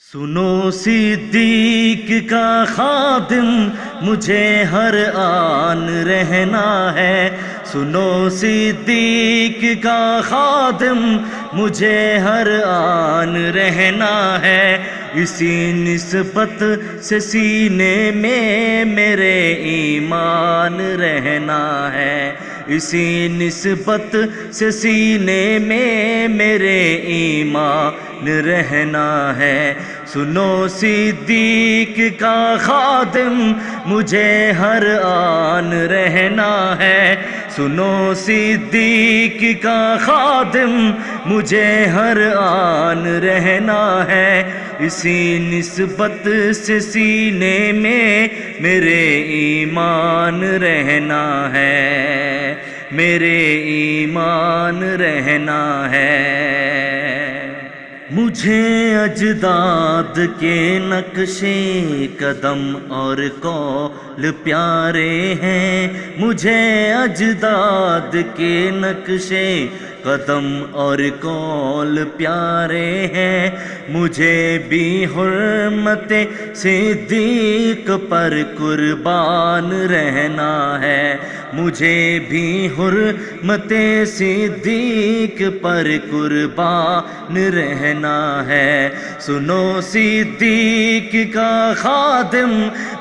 سنو صدیق کا خادم مجھے ہر آن رہنا ہے، سنو صدیق کا خادم مجھے ہر آن رہنا ہے، اسی نسبت سے سینے میں میرے ایمان رہنا ہے، اسی نسبت سے سینے میں میرے ایمان رہنا ہے۔ سنو صدیق کا خادم مجھے ہر آن رہنا ہے، سنو صدیق کا خادم مجھے ہر آن رہنا ہے، اسی نسبت سے سینے میں میرے ایمان رہنا ہے، میرے ایمان رہنا ہے۔ مجھے اجداد کے نقشے قدم اور قول پیارے ہیں، مجھے اجداد کے نقشے قدم اور قول پیارے ہیں، مجھے بھی حرمت صدیق پر قربان رہنا ہے، مجھے بھی حرمت صدیق پر قربان رہنا ہے۔ سنو صدیق کا خادم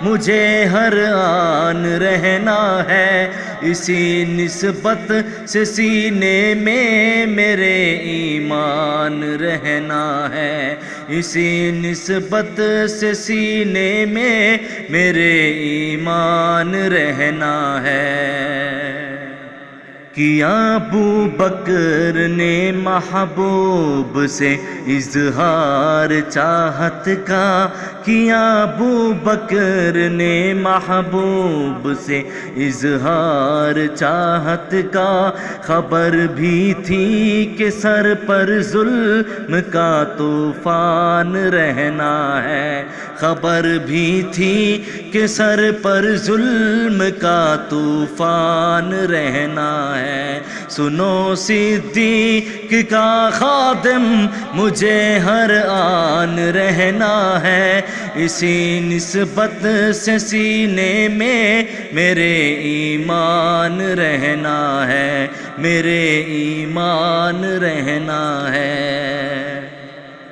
مجھے ہر آن رہنا ہے، اسی نسبت سے سینے میں میرے ایمان رہنا ہے، اسی نسبت سے سینے میں میرے ایمان رہنا ہے۔ کیا ابو بکر نے محبوب سے اظہار چاہت کا، کیا ابو بکر نے محبوب سے اظہار چاہت کا، خبر بھی تھی کہ سر پر ظلم کا طوفان رہنا ہے، خبر بھی تھی کہ سر پر ظلم کا طوفان رہنا ہے۔ سنو صدیق کا خادم مجھے ہر آن رہنا ہے، اسی نسبت سے سینے میں میرے ایمان رہنا ہے، میرے ایمان رہنا ہے۔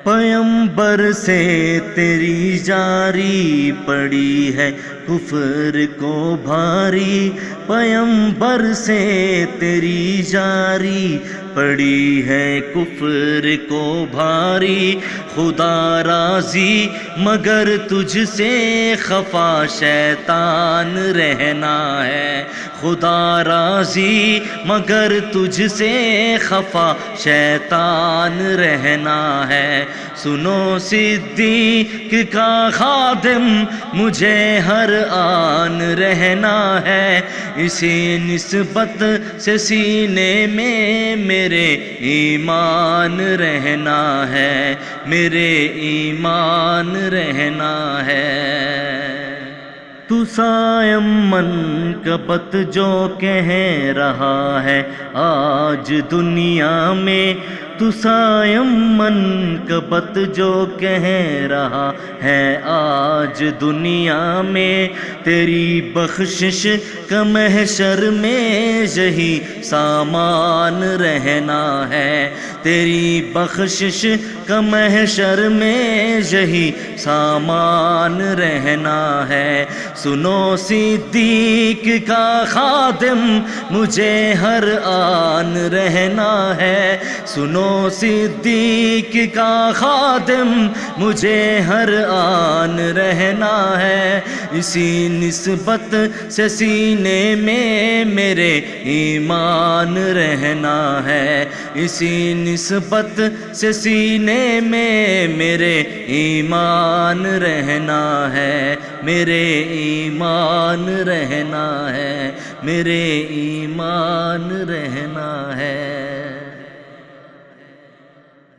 پیمبر سے تیری جاری پڑی ہے کفر کو بھاری، پیمبر سے تیری جاری پڑی ہے کفر کو بھاری، خدا راضی مگر تجھ سے خفا شیطان رہنا ہے، خدا راضی مگر تجھ سے خفا شیطان رہنا ہے۔ سنو صدیق کا خادم مجھے ہر آن رہنا ہے، اسی نسبت سے سینے میں میرے ایمان رہنا ہے، میرے ایمان رہنا ہے۔ تو سائمن کبت جو کہہ رہا ہے آج دنیا میں، تو سائمن کبت جو کہہ رہا ہے آج دنیا میں، تیری بخشش کا محشر میں یہی سامان رہنا ہے، تیری بخشش کا محشر میں یہی سامان رہنا ہے۔ سنو صدیق کا خادم مجھے ہر آن رہنا ہے، سنو صدیق کا خادم مجھے ہر آن رہنا ہے، اسی نسبت سے سینے میں میرے ایمان رہنا ہے، اسی نسبت سے سینے میں میرے ایمان رہنا ہے، میرے ایمان رہنا ہے، میرے ایمان رہنا ہے۔